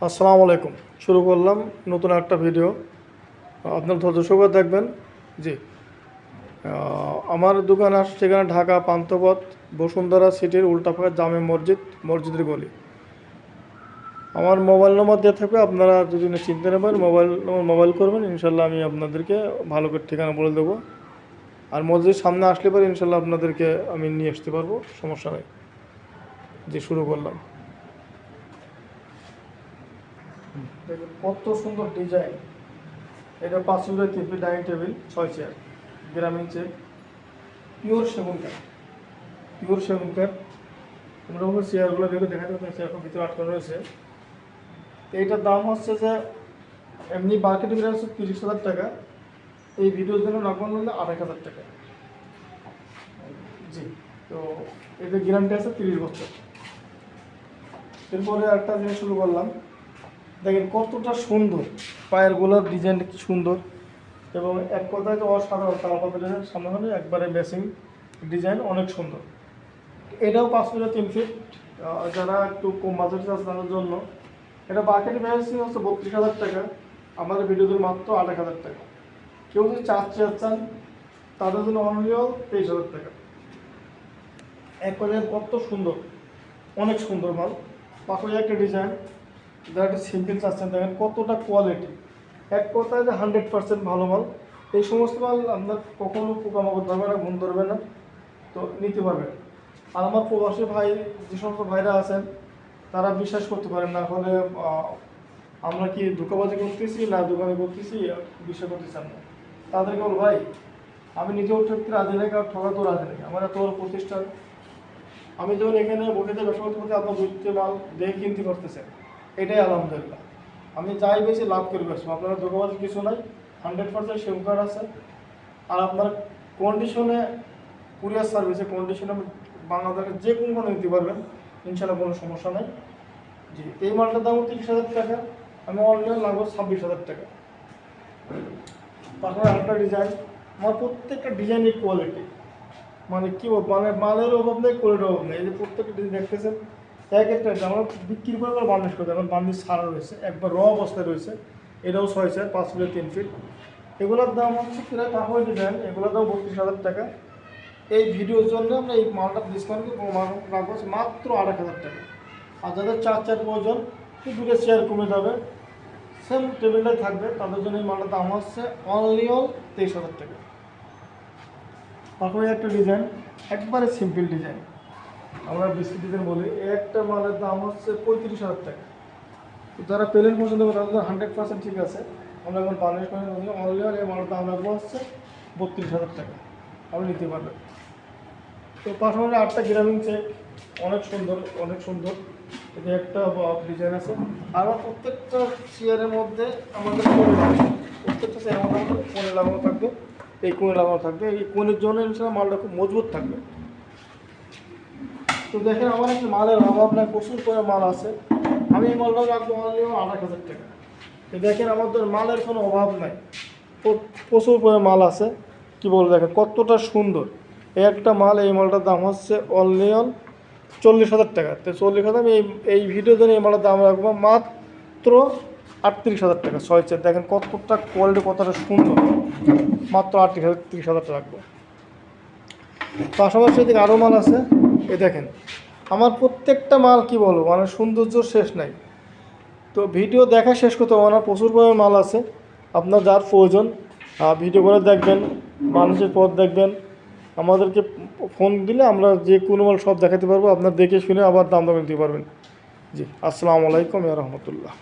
আসসালামু আলাইকুম। শুরু করলাম নতুন একটা ভিডিও। আপনার ধৈর্য সহকারে দেখবেন। জি, আমার দোকান আসছে ঠিকানা ঢাকা পান্থপথ বসুন্ধরা সিটির উল্টাপাড়া জামে মসজিদের গলি। আমার মোবাইল নম্বর দেওয়া থাকবে, আপনারা যদি চিনতে না পারেন মোবাইল করবেন, ইনশাল্লাহ আমি আপনাদেরকে ভালো করে ঠিকানা বলে দেবো। আর মসজিদের সামনে আসলে পরে ইনশাল্লাহ আপনাদেরকে আমি নিয়ে আসতে পারবো, সমস্যা নেই। জি, শুরু করলাম। দেখুন কত সুন্দর ডিজাইন। এটা 5 ফিট ডাইনিং টেবিল, 6 চেয়ার, গ্রামীণ চেক, পিওর সেগুন কাঠ। আমরা চেয়ারগুলো দেখে দেখাতে পাচ্ছি, চেয়ারগুলো ভিতরে আটকানো রয়েছে। এইটার দাম হচ্ছে যে এমনি মার্কেটে বেড়ে হচ্ছে 30,000 টাকা, এই ভিডিওর জন্য নকল হলে 28,000 টাকা। জি, তো এদের গ্যারান্টি আছে 30 বছর। এরপরে একটা জিনিস শুরু করলাম। দেখেন কতটা সুন্দর, পায়ের গোলার ডিজাইনটা কি সুন্দর, এবং এক কথায় তো অসাধারণ। তালপাতা সামনে একবারে ম্যাচিং ডিজাইন, অনেক সুন্দর। এটাও 5 ফিট 3 ফিট। যারা একটু কম বাজেট আছে তাদের জন্য এটা মার্কেটে প্রাইস হচ্ছে 32,000 টাকা, আমাদের ভিডিওতে মাত্র 28,000 টাকা। কেউ যদি 4 চেয়ার চান তাদের জন্য অনলিও 23,000 টাকা। এক কথায় কত সুন্দর, অনেক সুন্দর মাল। পাশে একটা ডিজাইন, যারা একটা সিম্পল চাচ্ছেন, দেখেন কতটা কোয়ালিটি। এক কথায় যে 100% ভালো মাল। এই সমস্ত মাল আপনার কখনো পোকামাকড় ধরবে না, ঘুম ধরবে না, তো নিতে পারবেন। আর আমার প্রবাসী ভাই যে সমস্ত ভাইরা আছেন তারা বিশ্বাস করতে পারেন না, হলে আমরা কি ধোঁকাবাজি করতেছি না দোকানে করতেছি, বিশ্বাস করতে চান না। তাদেরকে বল ভাই আমি নিজেও ঠকতে রাজি নাকি, আর ঠকা তো রাজি নাকি, আমার এত বড় প্রতিষ্ঠান। আমি যখন এখানে বসে ব্যবসা করতে করতে আপনার দুধতে মাল দেখে কিনতে পারতেছেন, এটাই আলহামদুলিল্লাহ। আমি যাই বেশি লাভ করে বেসবো, আপনারা দোকানবাজি কিছু নাই, 100% সেম কার্ড আছে। আর আপনার কন্ডিশনে কুরিয়ার সার্ভিসে কন্ডিশনে বাংলাদেশের যে কোনো কোনো নিতে পারবেন, ইনশাল্লাহ কোনো সমস্যা নেই। জি, এই মালটার দাম 30,000 টাকা, আমি অনলাইন লাগবো 26,000 টাকা। তারপরে আরেকটা ডিজাইন, আমার প্রত্যেকটা ডিজাইনের কোয়ালিটি মানে কী বলবো, মানে মালের অভাব নেই, কোয়ালিটির অভাব নেই। এই যে প্রত্যেকটা ডিজাইন দেখতেছেন, এক একটা আমরা বিক্রি করে আবার বার্নিশ করতে, এখন বার্নিশ ছাড়া রয়েছে, একবার র অবস্থায় রয়েছে। এটাও 6 চেয়ার, 5 ফিট 3 ফিট। এগুলোর দাম হচ্ছে প্রায় পাহাড়ি ডিজাইন, এগুলোর দাম 32,000 টাকা। এই ভিডিওর জন্য আমরা এই মালটা ডিসকাউন্ট রাখবো মাত্র 28,000 টাকা। আর যাদের 4 চেয়ার প্রয়োজন, তো 2টা চেয়ার কমে যাবে, সেম টেবিলটাই থাকবে, তাদের জন্য এই মালটার দাম হচ্ছে অনলি 23,000 টাকা। তারপরে একটা ডিজাইন, একবারে সিম্পল ডিজাইন, আমরা বিস্কিট ডিজাইন বলি। একটা মালের দাম হচ্ছে 35,000 টাকা। তো যারা পেলেন পছন্দ করে তাদের 100% ঠিক আছে। আমরা এখন বার্নিশ করে অনলি এই মালের দাম রাখবো হচ্ছে 32,000 টাকা, আপনি নিতে পারবেন। তো পাশাপাশি 8টা গ্রামীণ চেক, অনেক সুন্দর, অনেক সুন্দর। এতে একটা ডিজাইন আছে। আর প্রত্যেকটা চেয়ারের মধ্যে আমাদের প্রত্যেকটা চেয়ারের মধ্যে আমাদের কোণে লাগানো থাকবে, এই কোণে লাগানো থাকবে। এই কোণের জন্য ইনশাল্লাহ মালটা খুব মজবুত থাকবে। তো দেখেন আমার একটা মালের অভাব নাই, প্রচুর করে মাল আছে। আমি এই মালটা রাখবো অনলি 28,000 টাকা। তো দেখেন আমাদের মালের কোনো অভাব নাই, প্রচুর করে মাল আছে। কি বলবো, দেখেন কতটা সুন্দর একটা মাল। এই মালটার দাম হচ্ছে অনলি 40,000 টাকা। তো 40,000 আমি এই ভিডিওর জন্য এই মালটার দাম রাখবো মাত্র 38,000 টাকা। 6 চেয়ার, দেখেন কতটা কোয়ালিটি, কতটা সুন্দর, মাত্র 38,000 টাকা রাখবো। পাশাপাশি এদিকে আরও মাল আছে। এ দেখেন আমার প্রত্যেকটা মাল কি বলবো, মানে সৌন্দর্য শেষ নাই। তো ভিডিও দেখা শেষ করতে হবে না, প্রচুর পরিমাণে মাল আছে। আপনার যার প্রয়োজন ভিডিও করে দেখবেন, মানুষের পথ দেখবেন, আমাদেরকে ফোন দিলে আমরা যে কোনো মাল সব দেখাতে পারবো। আপনার দেখে শুনে আবার দাম দাম নিতে পারবেন। জি, আসসালামু আলাইকুম ওয়া রাহমাতুল্লাহ।